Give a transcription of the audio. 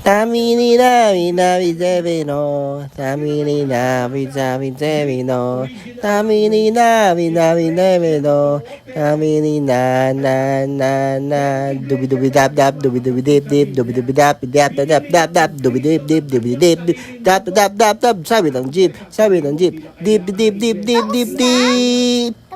Tamini nami nami devino, tamini nami nami devino, tamini nami nami devino, tamini na, dubi dubi dab dab, dubi dubi dip dip, dubi dubi dap dap dap dap dap, dubi dip dip, dubi dip dap dap dap dap, sabi ng jeep, dip dip dip dip dip dip.